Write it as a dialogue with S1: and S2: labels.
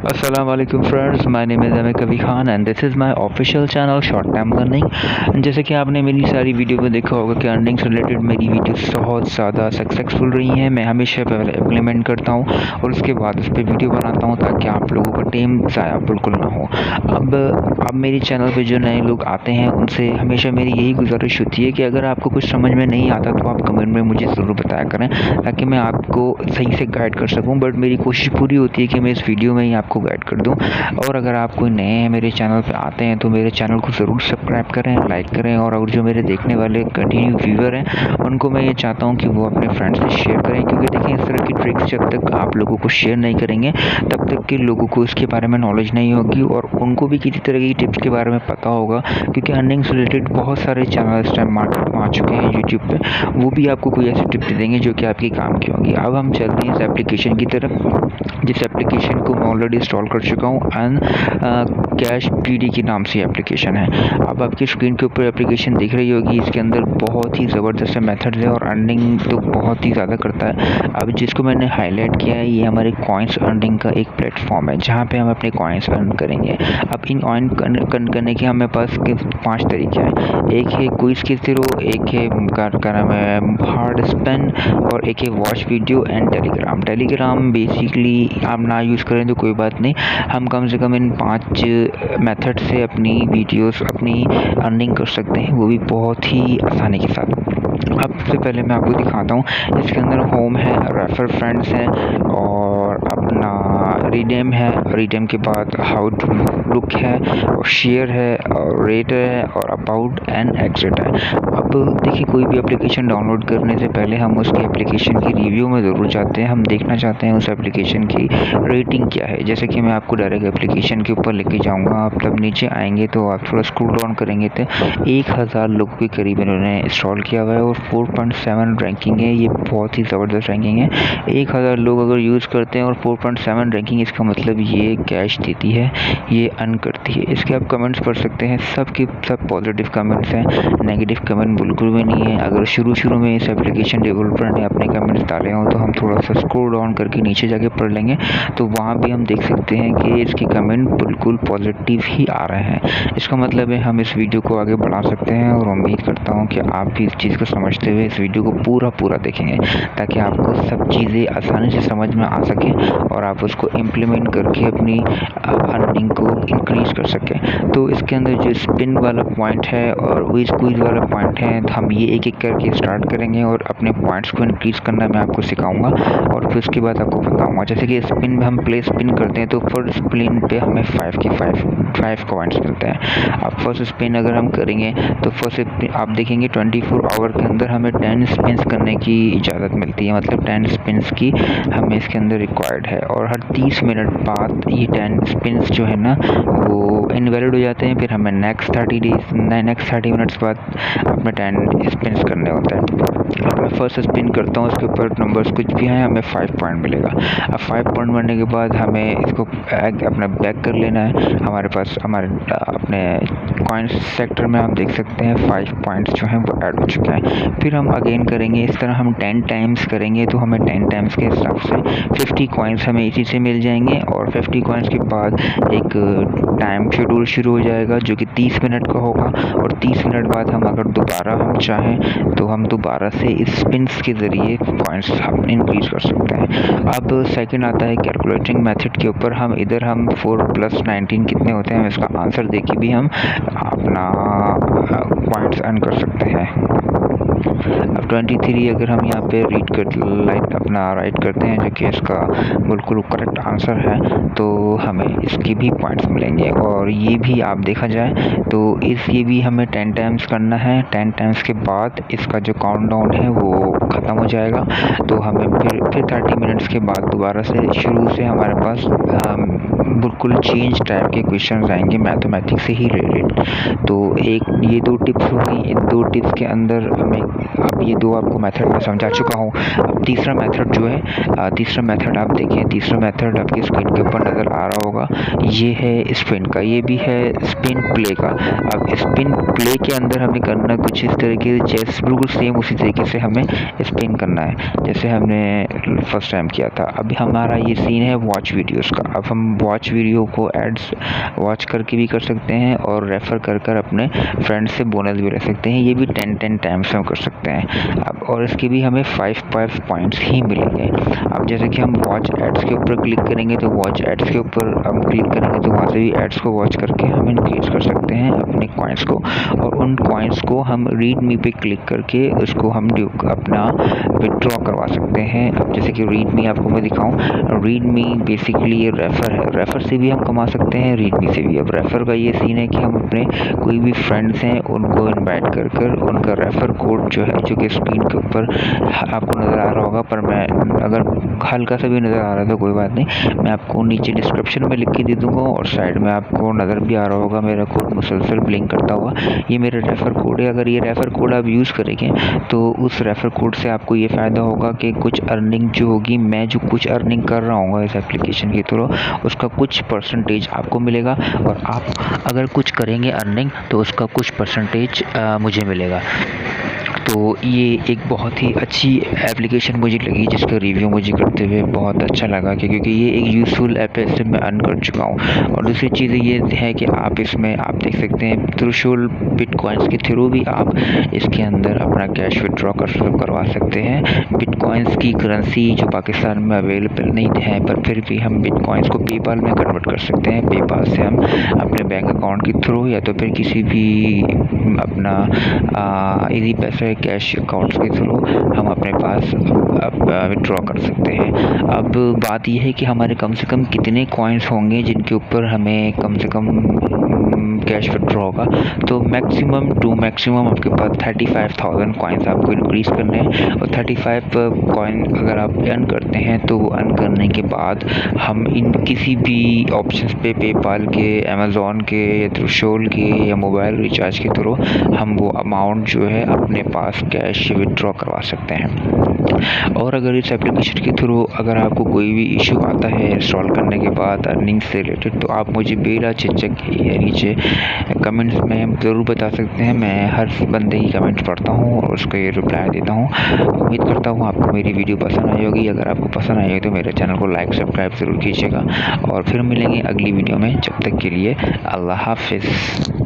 S1: Assalamualaikum friends, my name is Amir Kavi Khan and this is my official channel Short Time Learning। जैसे कि आपने मेरी सारी video में देखा होगा कि अर्निंग से रिलेटेड मेरी वीडियोस बहुत ज़्यादा सक्सेसफुल रही हैं। मैं हमेशा पहले इम्प्लीमेंट करता हूं और उसके बाद उस पर वीडियो बनाता हूं ताकि आप लोगों का टाइम ज़ाया बिल्कुल ना हो। अब मेरे चैनल पे जो नए लोग आते हैं उनसे हमेशा मेरी यही गुजारिश होती है कि अगर आपको कुछ समझ में नहीं आता तो आप कमेंट में मुझे ज़रूर बताया करें ताकि मैं आपको सही से गाइड कर सकूँ। बट मेरी कोशिश पूरी होती है कि मैं इस वीडियो में ही आपको गाइड कर दूं। और अगर आप कोई नए हैं मेरे चैनल पे आते हैं तो मेरे चैनल को ज़रूर सब्सक्राइब करें, लाइक करें और जो मेरे देखने वाले कंटिन्यू व्यूअर हैं उनको मैं ये चाहता हूँ कि वो अपने फ्रेंड्स से शेयर करें, क्योंकि देखिए इस तरह की ट्रिक्स जब तक आप लोगों को शेयर नहीं करेंगे तब तक के लोगों को इसके बारे में नॉलेज नहीं होगी और उनको भी किसी तरह की टिप्स के बारे में पता होगा। क्योंकि अर्निंग से रिलेटेड बहुत सारे चैनल इस टाइम मार्केट में आ चुके हैं यूट्यूब पे, वो भी आपको कोई ऐसी टिप्स दे देंगे जो कि आपके काम की होंगी। अब हम चलते हैं इस एप्लीकेशन की तरफ, जिस एप्लीकेशन को मैं ऑलरेडी इंस्टॉल कर चुका हूँ। कैश पीडी के नाम से एप्लीकेशन है। अब आपकी स्क्रीन के ऊपर एप्लीकेशन दिख रही होगी। इसके अंदर बहुत ही ज़बरदस्त मेथड है और अर्निंग तो बहुत ही ज़्यादा करता है। अब जिसको मैंने हाईलाइट किया है ये हमारे कॉइन्स अर्निंग का एक प्लेटफॉर्म है जहाँ पे हम अपने कॉइन्स अर्न करेंगे। अब इन अर्न करने के हमें पास 5 तरीके हैं। एक है क्विज के थ्रू, एक है का नाम है हार्ड स्पेन और एक है watch video and Telegram basically आप ना यूज़ करें तो कोई बात नहीं। हम कम से कम इन 5 मेथड से अपनी वीडियोस अपनी अर्निंग कर सकते हैं, वो भी बहुत ही आसानी के साथ। अब सबसे पहले मैं आपको दिखाता हूँ। इसके अंदर होम है, रेफर फ्रेंड्स है और अपना रिडीम है। रिडीम के बाद हाउ टू लुक है और शेयर है और रेट है और अबाउट एंड एग्जिट है। अब देखिए कोई भी एप्लीकेशन डाउनलोड करने से पहले हम उसकी एप्लीकेशन की रिव्यू में ज़रूर जाते हैं। हम देखना चाहते हैं उस एप्लीकेशन की रेटिंग क्या है। जैसे कि मैं आपको डायरेक्ट एप्लीकेशन के ऊपर लेके जाऊंगा। आप तब नीचे आएंगे तो आप थोड़ा स्क्रॉल डाउन करेंगे तो 1000 लोगों के करीब इन्होंने इंस्टॉल किया हुआ है और 4.7 रैंकिंग है। ये बहुत ही ज़बरदस्त रैंकिंग है। 1000 लोग अगर यूज़ करते हैं और 4.7 रैंकिंग, इसका मतलब ये कैश देती है, ये अर्न करती है। इसके आप कमेंट्स पढ़ सकते हैं, सब के सब पॉजिटिव कमेंट्स हैं, नेगेटिव कमेंट बिल्कुल भी नहीं है। अगर शुरू में इस एप्लीकेशन डेवलपर ने अपने कमेंट्स डाले हों तो हम थोड़ा सा स्क्रॉल डाउन करके नीचे जाके पढ़ लेंगे तो वहाँ भी हम देख सकते हैं कि इसके कमेंट बिल्कुल पॉजिटिव ही आ रहे हैं। इसका मतलब है हम इस वीडियो को आगे बढ़ा सकते हैं और उम्मीद करता हूँ कि आप भी इस चीज़ को समझते हुए इस वीडियो को पूरा देखेंगे ताकि आपको सब चीज़ें आसानी से समझ में आ सकें और आप उसको इम्प्लीमेंट करके अपनी अर्निंग को इंक्रीज कर सकें। तो इसके अंदर जो स्पिन वाला पॉइंट है और क्विज वाला पॉइंट है, तो हम ये एक करके स्टार्ट करेंगे और अपने पॉइंट्स को इंक्रीज करना मैं आपको सिखाऊंगा और फिर उसके बाद आपको बताऊंगा। जैसे कि स्पिन में हम प्ले स्पिन करते हैं तो फर्स्ट स्पिन पे हमें 5 कॉइन्स मिलते हैं। अब फर्स्ट स्पिन अगर हम करेंगे तो फर्स्ट आप देखेंगे 24 आवर के अंदर हमें 10 स्पिन्स करने की इजाज़त मिलती है। मतलब 10 स्पिन्स की हमें इसके अंदर रिक्वायर्ड है और हर 30 मिनट बाद ये 10 स्पिन्स जो है ना वो इनवैलिड हो जाते हैं। फिर हमें नेक्स्ट 30 मिनट्स बाद अपने 10 स्पिन्स करने होते हैं। अब मैं फर्स्ट स्पिन करता हूँ, उसके ऊपर नंबर्स कुछ भी हैं, हमें 5 पॉइंट मिलेगा। अब 5 पॉइंट मिलने के बाद हमें इसको अपना बैक कर लेना है। हमारे पास हमारे अपने कॉइन्स सेक्टर में आप देख सकते हैं 5 पॉइंट्स जो हैं वो ऐड हो चुके हैं। फिर हम अगेन करेंगे, इस तरह हम 10 टाइम्स करेंगे तो हमें 10 टाइम्स के हिसाब से 50 कॉइन्स हमें इसी से मिल जाएंगे और 50 कॉइन्स के बाद एक टाइम शेड्यूल शुरू हो जाएगा जो कि 30 मिनट का होगा और 30 मिनट बाद हम अगर दोबारा हम चाहें तो हम दोबारा से इस स्पिन्स के ज़रिए पॉइंट्स हम इंक्रीज कर सकते हैं। अब सेकंड आता है कैलकुलेटिंग मेथड के ऊपर। हम 4 + 19 कितने होते हैं इसका आंसर देके भी हम अपना पॉइंट्स अर्न कर सकते हैं। अब 23 अगर हम यहाँ पे राइट करते हैं जो कि इसका बिल्कुल करेक्ट आंसर है तो हमें इसके भी पॉइंट्स मिलेंगे। और ये भी आप देखा जाए तो ये भी हमें 10 टाइम्स करना है। 10 टाइम्स के बाद इसका जो काउंटडाउन है वो ख़त्म हो जाएगा तो हमें फिर 30 मिनट्स के बाद दोबारा से शुरू से हमारे पास बिल्कुल चेंज टाइप के क्वेश्चंस आएंगे मैथमेटिक्स से ही रिलेटेड। तो एक ये 2 टिप्स हो गई। इन 2 टिप्स के अंदर हमें अब ये दो आपको मेथड मैं समझा चुका हूँ। अब तीसरा मेथड जो है, तीसरा मेथड आप देखें, तीसरा मेथड आपकी स्क्रीन के ऊपर नज़र आ रहा होगा। ये है स्पिन का, ये भी है स्पिन प्ले का। अब स्पिन प्ले के अंदर हमें करना कुछ इस तरीके से, जैसे बिल्कुल सेम उसी तरीके से हमें स्पिन करना है जैसे हमने फर्स्ट टाइम किया था। अभी हमारा ये सीन है वॉच वीडियोस का। अब हम वॉच वीडियो को एड्स वॉच करके भी कर सकते हैं और रेफ़र कर अपने फ्रेंड्स से बोनस भी ले सकते हैं। ये भी 10 टाइम्स हम कर सकते हैं। अब और इसके भी हमें 5 पॉइंट्स ही मिलेंगे। अब जैसे कि हम वॉच एड्स के ऊपर क्लिक करेंगे तो वॉच एड्स के ऊपर हम क्लिक करेंगे तो वहाँ से भी एड्स को वॉच करके हम इंक्रीज कर सकते हैं अपने कॉइन्स को, और उन कॉइन्स को हम रीड मी पे क्लिक करके उसको हम अपना विड्रॉ करवा सकते हैं। अब जैसे कि रीड मी आपको मैं दिखाऊं, रीड मी बेसिकली ये रेफ़र है, रेफ़र से भी हम कमा सकते हैं, रीड मी से भी। अब रेफ़र का ये सीन है कि हम अपने कोई भी फ्रेंड्स हैं उनको इनवाइट कर उनका रेफ़र कोड जो है, जो कि स्क्रीन के ऊपर आपको नज़र आ रहा होगा, पर मैं अगर हल्का सा भी नज़र आ रहा है तो कोई बात नहीं, मैं आपको नीचे डिस्क्रिप्शन में लिख के दे दूँगा और साइड में आपको नज़र भी आ रहा होगा मेरा कोड मुसलसल ब्लिंक करता हुआ। ये मेरा रेफ़र कोड है। अगर ये रेफ़र कोड आप यूज़ करेंगे तो उस रेफ़र कोड से आपको ये फ़ायदा होगा कि कुछ अर्निंग जो होगी, मैं जो कुछ अर्निंग कर रहा हूँ इस एप्लीकेशन के थ्रू, उसका कुछ परसेंटेज आपको मिलेगा, और आप अगर कुछ करेंगे अर्निंग तो उसका कुछ परसेंटेज मुझे मिलेगा। तो ये एक बहुत ही अच्छी एप्लीकेशन मुझे लगी, जिसका रिव्यू मुझे करते हुए बहुत अच्छा लगा, क्योंकि ये एक यूज़फुल ऐप है, इससे मैं अर्न कर चुका हूँ। और दूसरी चीज़ ये है कि आप इसमें आप देख सकते हैं त्रिशूल बिटकॉइंस के थ्रू भी आप इसके अंदर अपना कैश विड्रॉ करवा सकते हैं। बिटकॉइंस की करेंसी जो पाकिस्तान में अवेलेबल नहीं है, पर फिर भी हम बिटकॉइंस को पेपाल में कन्वर्ट कर सकते हैं। पेपाल से हम अपने बैंक अकाउंट के थ्रू या तो फिर किसी भी अपना इजी पैसे कैश अकाउंट्स के थ्रू हम अपने पास विड्रॉ कर सकते हैं। अब बात यह है कि हमारे कम से कम कितने कॉइन्स होंगे जिनके ऊपर हमें कम से कम कैश विड्रॉ होगा। तो मैक्सिमम टू मैक्सिमम आपके पास 35,000 कॉइन्स आपको इंक्रीज़ करने हैं, और 35 कॉइन अगर आप अर्न करते हैं तो वो अर्न करने के बाद हम इन किसी भी ऑप्शंस पे, पेपाल के, अमेज़ॉन के, या त्रिशूल के, या मोबाइल रिचार्ज के थ्रू हम वो अमाउंट जो है अपने पास कैश विड्रॉ करवा सकते हैं। और अगर इस एप्लीकेशन के थ्रू अगर आपको कोई भी इशू आता है इंस्टॉल करने के बाद अर्निंग से रिलेटेड, तो आप मुझे बिला झिझक नीचे कमेंट्स में ज़रूर बता सकते हैं। मैं हर बंदे की कमेंट्स पढ़ता हूँ और उसको ये रिप्लाई देता हूँ। उम्मीद करता हूँ आपको मेरी वीडियो पसंद आई होगी। अगर आपको पसंद आई हो तो मेरे चैनल को लाइक सब्सक्राइब ज़रूर कीजिएगा, और फिर मिलेंगे अगली वीडियो में। जब तक के लिए अल्लाह हाफिज़।